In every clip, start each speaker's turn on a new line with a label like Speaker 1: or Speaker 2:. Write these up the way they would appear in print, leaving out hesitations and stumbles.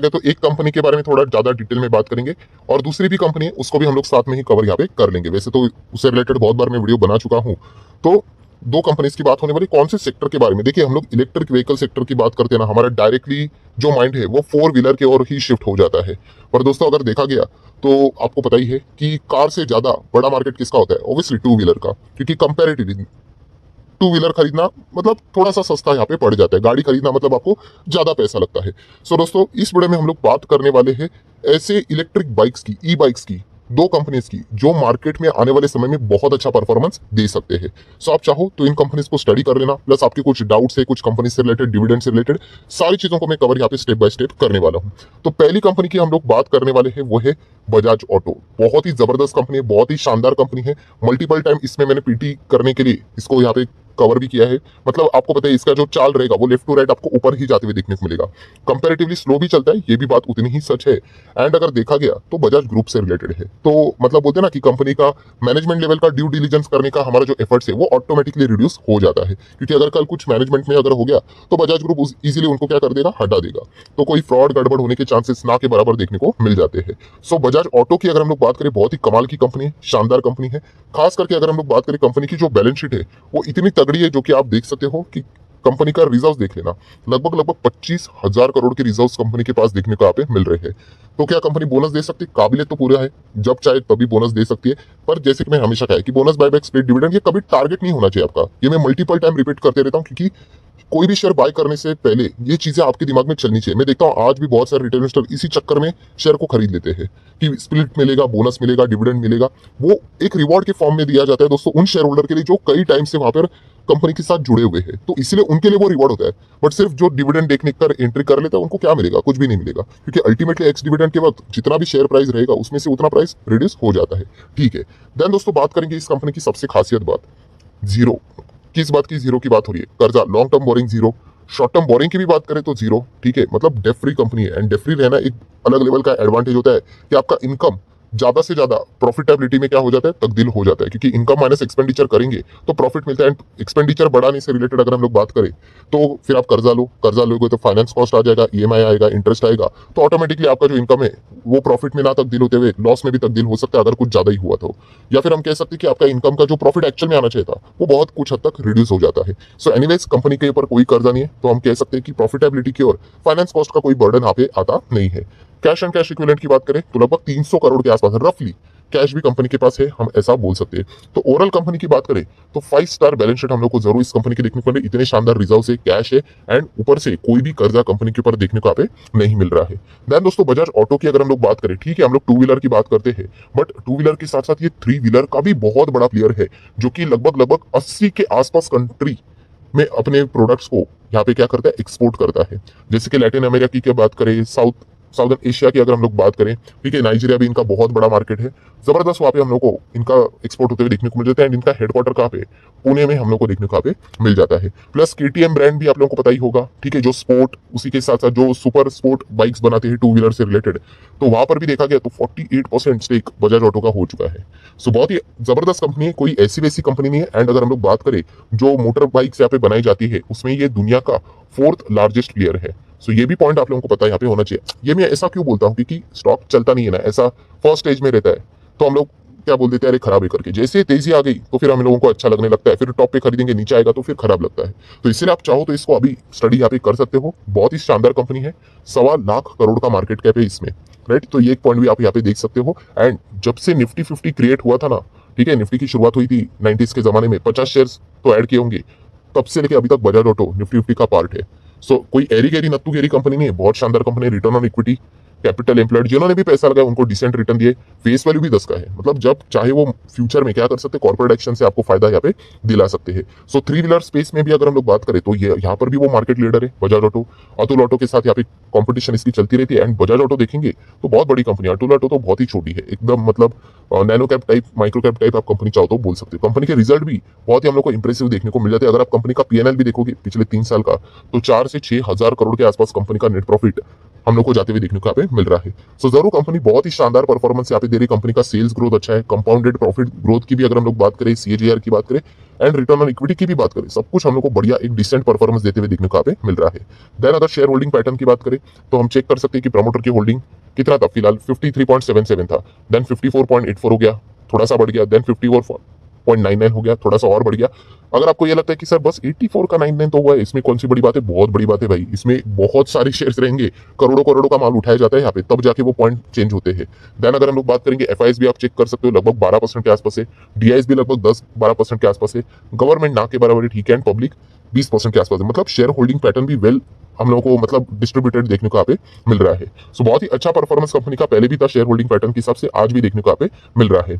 Speaker 1: है, तो एक कंपनी के बारे में थोड़ा ज्यादा डिटेल में बात करेंगे और दूसरी भी कंपनी है उसको भी हम लोग साथ में ही कवर यहाँ पे कर लेंगे। वैसे तो उससे रिलेटेड बहुत बार मैं वीडियो बना चुका हूँ। तो दो कंपनीज की बात होने वाली, कौन से सेक्टर के बारे में। देखिए हम लोग इलेक्ट्रिक व्हीकल सेक्टर की बात करते हैं ना, हमारा डायरेक्टली जो माइंड है वो फोर व्हीलर की ओर ही शिफ्ट हो जाता है। पर दोस्तों अगर देखा गया तो आपको पता ही है कि कार से ज्यादा बड़ा मार्केट किसका होता है, ऑब्वियसली टू व्हीलर का, क्योंकि कंपेरेटिवली टू व्हीलर खरीदना मतलब थोड़ा सा सस्ता यहाँ पे पड़ जाता है, गाड़ी खरीदना मतलब आपको ज्यादा पैसा लगता है। सो दोस्तों इस वीडियो में हम लोग बात करने वाले हैं ऐसे इलेक्ट्रिक बाइक्स की, ई बाइक्स की, दो कंपनीज की जो मार्केट में आने वाले समय में बहुत अच्छा परफॉर्मेंस दे सकते हैं। सो आप चाहो तो इन कंपनीज को स्टडी कर लेना, प्लस आपके कुछ डाउट्स है कुछ कंपनी से रिलेटेड, डिविडेंड से रिलेटेड, सारी चीजों को मैं कवर यहाँ पे स्टेप बाय स्टेप करने वाला हूँ। तो पहली कंपनी की हम लोग बात करने वाले हैं वो है बजाज ऑटो। बहुत ही जबरदस्त कंपनी है, बहुत ही शानदार कंपनी है। मल्टीपल टाइम इसमें मैंने पीटी करने के लिए इसको यहाँ पे कवर भी किया है। मतलब आपको पता है इसका जो चाल रहेगा वो लेफ्ट टू राइट आपको ऊपर ही जाते हुए देखने को मिलेगा। कंपैरेटिवली स्लो भी चलता है, ये भी बात उतनी ही सच है। एंड अगर देखा गया तो बजाज ग्रुप से रिलेटेड है, तो मतलब बोलते हैं ना कि कंपनी का मैनेजमेंट लेवल का ड्यू डिलीजेंस करने का हमारा जो एफर्ट्स है वो ऑटोमेटिकली रिड्यूस हो जाता है, क्योंकि अगर कल कुछ मैनेजमेंट में अगर हो गया तो बजाज ग्रुप इजीली उनको क्या कर देगा, हटा देगा। तो कोई फ्रॉड गड़बड़ होने के चांसेस ना के बराबर देखने को मिल जाते हैं। सो बजाज ऑटो की अगर हम लोग बात करें, बहुत ही कमाल की कंपनी है, शानदार कंपनी है। खास करके अगर हम लोग बात करें कंपनी की जो बैलेंस शीट है वो इतनी तगड़ी है, जो कि आप देख सकते हो कि कंपनी का रिजर्व देख लेना, लगभग 25,000 करोड़ के रिजर्व कंपनी के पास देखने को यहाँ पे मिल रहे हैं। तो क्या कंपनी बोनस दे सकती है? काबिलियत तो पूरा है, जब चाहे तभी बोनस दे सकती है। पर जैसे कि मैं हमेशा कहा कि बोनस बायबैक स्प्लिट डिविडेंड ये कभी टारगेट नहीं होना चाहिए आपका। ये मैं मल्टीपल टाइम रिपीट करते रहता हूँ, क्योंकि कोई भी शेयर बाय करने से पहले ये चीजें आपके दिमाग में चलनी चाहिए। मैं देखता हूँ आज भी बहुत सारे रिटेल इन्वेस्टर इसी चक्कर में शेयर को खरीद लेते हैं कि स्प्लिट मिलेगा, बोनस मिलेगा, डिविडेंड मिलेगा। वो एक रिवॉर्ड के फॉर्म में दिया जाता है दोस्तों उन शेयर होल्डर के लिए जो कई टाइम से वहां पर कंपनी के साथ जुड़े हुए हैं, तो इसलिए उनके लिए वो रिवॉर्ड होता है। बट सिर्फ जो डिविडेंड देखने कर एंट्री कर लेता है उनको क्या मिलेगा? कुछ भी नहीं मिलेगा, क्योंकि अल्टीमेटली एक्स डिविडेंड के वक्त जितना भी शेयर प्राइस रहेगा उसमें से उतना प्राइस रिड्यूस हो जाता है। ठीक है, देन दोस्तों बात करेंगे इस कंपनी की सबसे खासियत बात, जीरो। किस बात की जीरो की बात हो रही है? कर्जा, long term borrowing zero, short term borrowing की भी बात करें तो जीरो। ठीक है, मतलब डेट फ्री कंपनी है। एंड डेट फ्री रहना एक अलग लेवल का एडवांटेज होता है कि आपका इनकम ज्यादा से ज्यादा प्रॉफिटेबिलिटी में क्या हो जाता है, तब्दील हो जाता है, क्योंकि इनकम माइनस एक्सपेंडिचर करेंगे तो प्रॉफिट मिलता है। एंड एक्सपेंडिचर बढ़ाने से रिलेटेड अगर हम लोग बात करें तो फिर आप कर्जा लोगे तो फाइनेंस कॉस्ट आ जाएगा, ईएमआई आएगा, इंटरेस्ट आएगा, तो ऑटोमेटिकली आपका जो इनकम है वो प्रॉफिट में ना तब्दील होते हुए लॉस में भी तब्दील हो सकता है अगर कुछ ज्यादा ही हुआ तो। या फिर हम कह सकते हैं कि आपका इनकम का जो प्रॉफिट एक्चुअल में आना चाहिए था वो बहुत कुछ हद तक रिड्यूस हो जाता है। सो एनीवेज कंपनी के ऊपर कोई कर्जा नहीं है, तो हम कह सकते हैं कि प्रॉफिटेबिलिटी की और फाइनेंस कॉस्ट का कोई बर्डन यहाँ पे आता नहीं है। कैश एंड कैश इक्विवेलेंट की बात करें तो लगभग 300 करोड़ के आसपास रफली कैश भी कंपनी के पास है, हम ऐसा बोल सकते हैं। तो ओवरऑल कंपनी की बात करें तो 5 स्टार बैलेंस शीट हम लोग को जरूर इस कंपनी की देखने को मिले। इतने शानदार रिजर्व से कैश है एंड ऊपर से कोई भी कर्जा कंपनी के ऊपर देखने को यहाँ पे नहीं मिल रहा है। देन दोस्तों बजाज ऑटो की अगर हम लोग बात करें, ठीक है हम लोग टू व्हीलर की बात करते हैं, बट टू व्हीलर के साथ साथ ये थ्री व्हीलर का भी बहुत बड़ा प्लेयर है, जो कि लगभग 80 के आसपास कंट्री में अपने प्रोडक्ट्स को यहाँ पे क्या करता है, एक्सपोर्ट करता है। जैसे कि लैटिन अमेरिका की बात करें, साउदर्न एशिया की अगर हम लोग बात करें, ठीक है नाइजीरिया भी इनका बहुत बड़ा मार्केट है, जबरदस्त वहाँ पे हम लोग को इनका एक्सपोर्ट होते हुए देखने को मिल जाता है। एंड इनका हेडक्वार्टर कहाँ पे, पुणे में हम लोग को देखने को यहाँ पे मिल जाता है। प्लस केटीएम ब्रांड भी आप लोगों को पता ही होगा, ठीक है, जो स्पोर्ट, उसी के साथ साथ जो सुपर स्पोर्ट बाइक्स बनाते हैं टू व्हीलर से रिलेटेड, तो वहां पर भी देखा गया तो 48% स्टेक बजाज ऑटो का हो चुका है। सो बहुत ही जबरदस्त कंपनी है, कोई ऐसी वैसी कंपनी नहीं है। एंड अगर हम लोग बात करें जो मोटर बाइक्स यहाँ पे बनाई जाती है उसमें ये दुनिया का 4th लार्जेस्ट प्लेयर है। सो ये भी पॉइंट आप लोगों को पता है यहाँ पे होना चाहिए। ये मैं ऐसा क्यों बोलता हूँ, क्योंकि स्टॉक चलता नहीं है ना, ऐसा फर्स्ट स्टेज में रहता है, तो हम लोग क्या बोल देते हैं, अरे खराब है करके। जैसे तेजी आ गई तो फिर हम लोगों को अच्छा लगने लगता है, फिर टॉप पे खरीदेंगे, नीचे आएगा तो फिर खराब लगता है। तो इसलिए आप चाहो तो इसको अभी स्टडी यहाँ पे कर सकते हो। बहुत ही शानदार कंपनी है, 1.25 लाख करोड़ का मार्केट कैप है इसमें, राइट। तो ये एक पॉइंट भी आप यहाँ पे देख सकते हो। एंड जब से निफ्टी 50 क्रिएट हुआ था ना, ठीक है, निफ्टी की शुरुआत हुई थी 90s के जमाने में, 50 शेयर्स तो ऐड किए होंगे, तब से लेके अभी तक बजाज ऑटो निफ्टी 50 का पार्ट है। सो कोई एरी गैरी नत्तू गेरी कंपनी नहीं है, बहुत शानदार कंपनी है। Return on equity, capital employed, जिन्होंने भी पैसा लगाया उनको डिसेंट रिटर्न दिए, फेस वैल्यू भी 10 का है। मतलब जब चाहे वो फ्यूचर में क्या कर सकते हैं, कॉर्पोरेट एक्शन से आपको फायदा यहाँ पे दिला सकते हैं। सो थ्री व्हीलर स्पेस में भी अगर हम लोग बात करें तो ये यहाँ पर भी वो मार्केट लीडर है बजाज ऑटो। अतुल ऑटो के साथ यहाँ पे कॉम्पिटिशन इसकी चलती रहती है। एंड बजाज ऑटो देखेंगे तो बहुत बड़ी कंपनी है, अतुल ऑटो तो बहुत ही छोटी है एकदम, मतलब nano cap type, micro cap type आप कंपनी चाहो तो बोल सकते हो। कंपनी के रिजल्ट भी बहुत ही हम लोग को इंप्रेसिव देखने को मिल जाते हैं। अगर आप कंपनी का पीएनएल भी देखोगे पिछले 3 साल का, तो 4 से 6 हजार करोड़ के आसपास कंपनी का नेट प्रॉफिट हम लोग को जाते हुए देखने को यहाँ पे मिल रहा है। सो जरूर कंपनी बहुत ही शानदार परफॉर्मेंस यहाँ पे दे रही। कंपनी का सेल्स ग्रोथ अच्छा है, कंपाउंडेड प्रॉफिट ग्रोथ की भी अगर हम लोग बात करें, CAGR की बात करें एंड रिटर्न ऑन इक्विटी की भी बात करें, सब कुछ हम लोग को बढ़िया एक डिसेंट परफॉर्मेंस देते हुए देखने को यहाँ पे मिल रहा है। देन अगर शेयर होल्डिंग पैटर्न की बात करें तो हम चेक कर सकते हैं कि प्रमोटर की होल्डिंग कितना था, फिलहाल 53.77 था, देन 54.84 हो गया, थोड़ा सा बढ़ गया, देन 54.99 हो गया, थोड़ा सा और बढ़ गया। अगर आपको ये लगता है कि सर बस 84 का 99 तो हुआ है, इसमें कौन सी बड़ी बात है, बहुत बड़ी बात है भाई। इसमें बहुत सारे शेयर्स रहेंगे, करोड़ों करोड़ों का माल उठाया जाता है यहाँ पे, तब जाके वो पॉइंट चेंज होते हैं। देन अगर हम लोग बात करेंगे FIs भी आप चेक कर सकते हो, लगभग 12% के आसपास है, DIs भी लगभग 10-12% के आसपास है, गवर्नमेंट ना के बराबर है, ठीक है, एंड पब्लिक 20% के आसपास है। मतलब शेयर होल्डिंग पैटर्न भी वेल हम लोगों को मतलब डिस्ट्रीब्यूटेड देखने को यहाँ पे मिल रहा है। सो बहुत ही अच्छा परफॉर्मेंस कंपनी का पहले भी था शेयर होल्डिंग पैटर्न के हिसाब से, आज भी देखने को यहाँ पे मिल रहा है।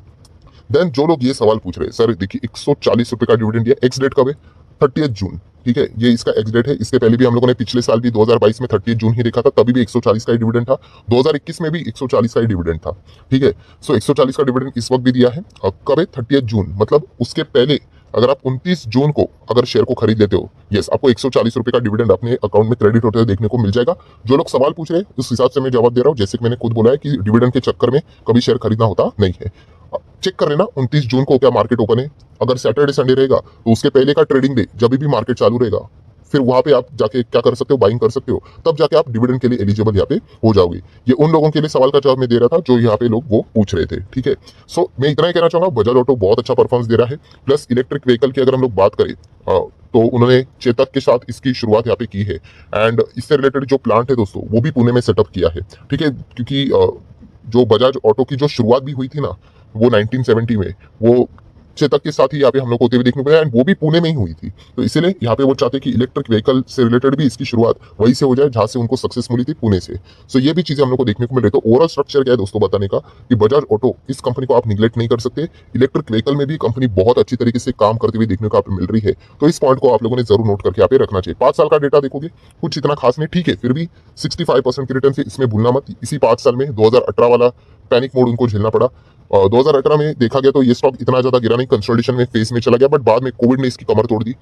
Speaker 1: देन जो लोग ये सवाल पूछ रहे हैं, सर देखिए 140 रुपए का डिविडेंड दिया, एक्स डेट कब है, 30 जून, ठीक है, ये इसका एक्स डेट है। इसके पहले भी हम लोगों ने पिछले साल भी 2022 में 30 जून ही देखा था, तभी भी 140 का ही डिविडेंड था, 2021 में भी 140 का ही डिविडेंड था, ठीक है। सो 140 का डिविडेंड इस वक्त भी दिया है। कब है, 30 जून, मतलब उसके पहले अगर आप 29 जून को अगर शेयर को खरीद लेते हो, यस, आपको 140 रुपए का डिविडेंड अपने अकाउंट में क्रेडिट होते हुए देखने को मिल जाएगा। जो लोग सवाल पूछ रहे हैं उस हिसाब से मैं जवाब दे रहा हूँ, जैसे कि मैंने खुद बोला है कि डिविडेंड के चक्कर में कभी शेयर खरीदना होता नहीं है। चेक कर लेना 29 जून को क्या मार्केट ओपन है, अगर सैटरडे संडे रहेगा तो उसके पहले का ट्रेडिंग डे जब भी मार्केट चालू रहेगा, फिर वहां पे आप जाके क्या कर सकते हो, बाइंग कर सकते हो, तब जाके आप डिविडेंड के लिए एलिजिबल यहाँ पे हो जाओगे। ये उन लोगों के लिए सवाल का जवाब मैं दे रहा था जो यहाँ पे लोग वो पूछ रहे थे, ठीक है। सो मैं इतना ही कहना चाहूंगा, बजाज ऑटो बहुत अच्छा परफॉर्मेंस दे रहा है। प्लस इलेक्ट्रिक व्हीकल की अगर हम लोग बात करें तो उन्होंने चेतक के साथ इसकी शुरुआत यहाँ पे की है, एंड इससे रिलेटेड जो प्लांट है दोस्तों वो भी पुणे में सेटअप किया है, ठीक है, क्योंकि जो बजाज ऑटो की जो शुरुआत भी हुई थी ना, वो 1970 में, वो चेतक के साथ ही यहाँ पे हम लोग को होते हुए देखने को मिला, एंड वो भी पुणे में ही हुई थी। तो इसीलिए यहाँ पे वो चाहते कि इलेक्ट्रिक व्हीकल से रिलेटेड भी इसकी शुरुआत वहीं से हो जाए जहां से उनको सक्सेस मिली थी, पुणे से। सो ये भी चीजें हम लोग को देखने को मिल रही है। तो ओवरऑल स्ट्रक्चर क्या है दोस्तों बताने का, कि बजाज ऑटो इस कंपनी को आप निगलेक्ट नहीं कर सकते। इलेक्ट्रिक व्हीकल में भी कंपनी बहुत अच्छी तरीके से काम करती हुई देखने को आप मिल रही है, तो इस पॉइंट को आप लोगों ने जरूर नोट करके यहाँ पे रखना चाहिए। 5 साल का डेटा देखोगे कुछ इतना खास नहीं, ठीक है, फिर भी 65% की रिटर्न से इसमें भूलना मत। इसी 5 साल में 2018 वाला पैनिक मोड उनको झेलना पड़ा। 2018 में देखा गया तो ये स्टॉक इतना ज्यादा गिरा नहीं, कंसोलिडेशन में फेज में चला गया, बट बाद में कोविड ने इसकी कमर तोड़ दी।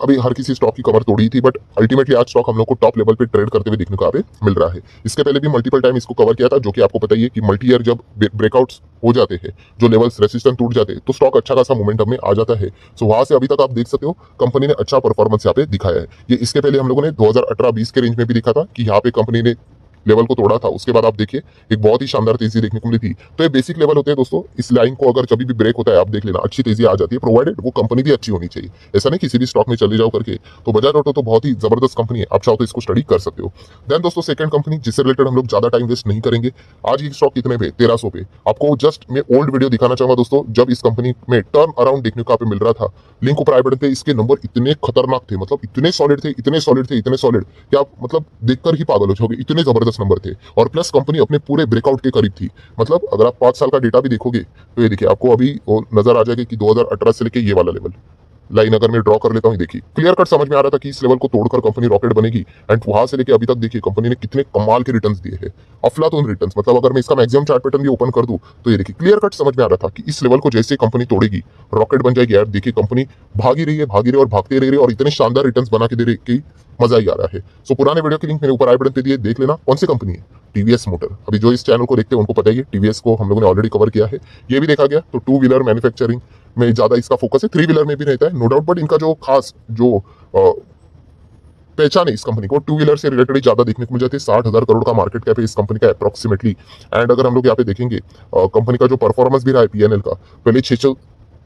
Speaker 1: अभी हर किसी स्टॉक की कमर तोड़ी थी, बट अल्टीमेटली आज स्टॉक हम लोग को टॉप लेवल पे ट्रेड करते हुए देखने को यहाँ पे मिल रहा है। इसके पहले भी मल्टीपल टाइम इसको कवर किया था, जो कि आपको पता ही है कि मल्टी ईयर जब ब्रेकआउट्स हो जाते हैं, जो लेवल्स रेसिस्टेंस टूट जाते हैं, तो स्टॉक अच्छा खासा मोमेंटम में आ जाता है। सो वहां से अभी तक आप देख सकते हो कंपनी ने अच्छा परफॉर्मेंस यहाँ पे दिखाया है। ये इसके पहले हम लोगों ने 2018-20 के रेंज में भी दिखा था कि यहाँ पे कंपनी ने लेवल को तोड़ा था, उसके बाद आप देखिए एक बहुत ही शानदार तेजी देखने को मिली थी। तो ये बेसिक लेवल होते हैं दोस्तों, इस लाइन को अगर कभी भी ब्रेक होता है आप देख लेना, अच्छी तेजी आ जाती है, प्रोवाइडेड वो कंपनी भी अच्छी होनी चाहिए। ऐसा नहीं किसी भी स्टॉक में चले जाओ करके। तो बजाज ऑटो तो बहुत ही जबरदस्त कंपनी है, आप चाहो तो इसको स्टडी कर सकते हो। देन दोस्तों सेकंड कंपनी जिससे रिलेटेड हम लोग ज्यादा टाइम वेस्ट नहीं करेंगे, आज ये स्टॉक कितने पे, 1300 पे। आपको जस्ट मैं ओल्ड वीडियो दिखाना चाहूंगा दोस्तों, जब इस कंपनी में टर्न अराउंड देखने को मिल रहा था, लिंक ऊपर आई बटन पे, इसके नंबर इतने खतरनाक थे, मतलब इतने सॉलिड थे, इतने सॉलिड थे, इतने सॉलिड कि आप मतलब देखकर ही पागल हो जाओगे, इतने जबरदस्त नंबर थे। और प्लस कंपनी अपने पूरे ब्रेकआउट के करीब थी। मतलब अगर आप 5 साल का डेटा भी देखोगे तो ये देखिए आपको अभी नजर आ जाएगा कि 2018 से लेके ये वाला लेवल लाइन अगर मैं ड्रॉ कर लेता हूँ, देखिए क्लियर कट समझ में आ रहा था कि इस लेवल को तोड़कर कंपनी रॉकेट बनेगी, एंड वहां से लेके अभी तक देखिए कंपनी ने कितने कमाल के रिटर्न्स दिए हैं, अफलातून रिटर्न्स। मतलब अगर मैं इसका मैक्सिमम चार्ट पैटर्न भी ओपन कर दूं तो ये देखिए क्लियर कट समझ में आ रहा था कि इस लेवल को जैसे कंपनी तोड़ेगी रॉकेट बन जाएगी यार। देखिए कंपनी भागी रही है, भागी रही है और भागते रह रही है, और इतने शानदार रिटर्न्स बना के दे रही कि मजा ही आ रहा है। सो पुराने वीडियो की लिंक मेरे ऊपर आई बटन पे दिए, देख लेना कौन सी कंपनी है, टीवीएस मोटर। अभी जो इस चैनल को देखते हैं उनको पता ही है, टीवीएस को हम लोगों ने ऑलरेडी कवर किया है, ये भी देखा गया। तो 2 व्हीलर मैन्युफैक्चरिंग में ज्यादा इसका फोकस है, 3 व्हीलर में भी रहता है नो डाउट, बट इनका जो खास जो पहचान है इस कंपनी को 2 व्हीलर से रिलेटेड ज्यादा देखने को मिल जाती है। 60,000 करोड़ का मार्केट कैप है इस कंपनी का अप्रोक्सीमेटली। एंड अगर हम लोग यहाँ पे देखेंगे कंपनी का जो परफॉर्मेंस भी रहा है पीएनएल का, पहले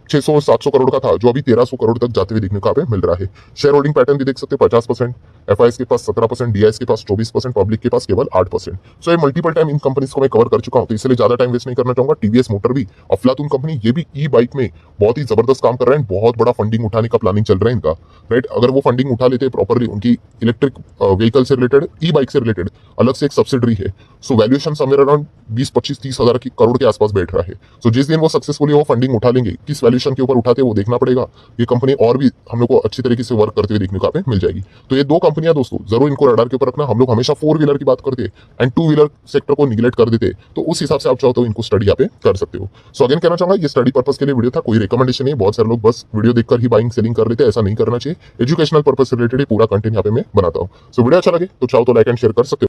Speaker 1: 600-700 करोड़ का था, जो अभी 1300 करोड़ तक जाते हुए देखने को मिल रहा है। शेयर होल्डिंग पैटर्न भी देख सकते हैं, 50%, एफआईएस के पास 17%, डीआईएस के पास 24%, पब्लिक के पास केवल 8%। सो ये मल्टीपल टाइम इन कंपनीज को मैं कवर कर चुका हूं, तो इसलिए ज्यादा टाइम वेस्ट नहीं करना चाहूंगा। टीवीएस मोटर भी अफलातून कंपनी, ये भी ई बाइक में बहुत ही जबरदस्त काम कर रहे हैं, बहुत बड़ा फंडिंग उठाने का प्लानिंग चल रहा है इनका, राइट। अगर वो फंडिंग उठा लेते हैं प्रॉपरली, उनकी इलेक्ट्रिक व्हीकल से रिलेटेड, ई बाइक से रिलेटेड अलग से एक सब्सिडरी है, सो वैल्यूएशन समवेयर अराउंड 20-25-30 हजार की करोड़ के आसपास बैठ रहा है। सो जिस दिन वो सक्सेसफुली वो फंडिंग उठा लेंगे, किस वैल्यूएशन के ऊपर उठाते हैं वो देखना पड़ेगा। ये कंपनी और भी हम लोग को अच्छी तरीके से वर्क करते हुए देखने को मिल जाएगी। तो ये 2 कंपनियां दोस्तों जरूर इनको रडार के ऊपर रखना। हम लोग हमेशा 4 व्हीलर की बात करते हैं एंड 2 व्हीलर सेक्टर को निगलेक्ट कर देते, तो उस हिसाब से आप चाहो तो इनको स्टडी यहाँ पे कर सकते हो। सो अगेन कहना चाहूंगा ये स्टडी पर्पस के लिए वीडियो था, कोई रिकमेंडेशन नहीं। बहुत सारे लोग बस वीडियो देखकर ही बाइंग सेलिंग कर लेते हैं, ऐसा नहीं करना चाहिए। एजुकेशनल पर्पस से रिलेटेड पूरा कंटेंट यहाँ पे मैं बनाता हूँ। सो वीडियो अच्छा लगे तो चाहो तो लाइक एंड शेयर कर सकते हो।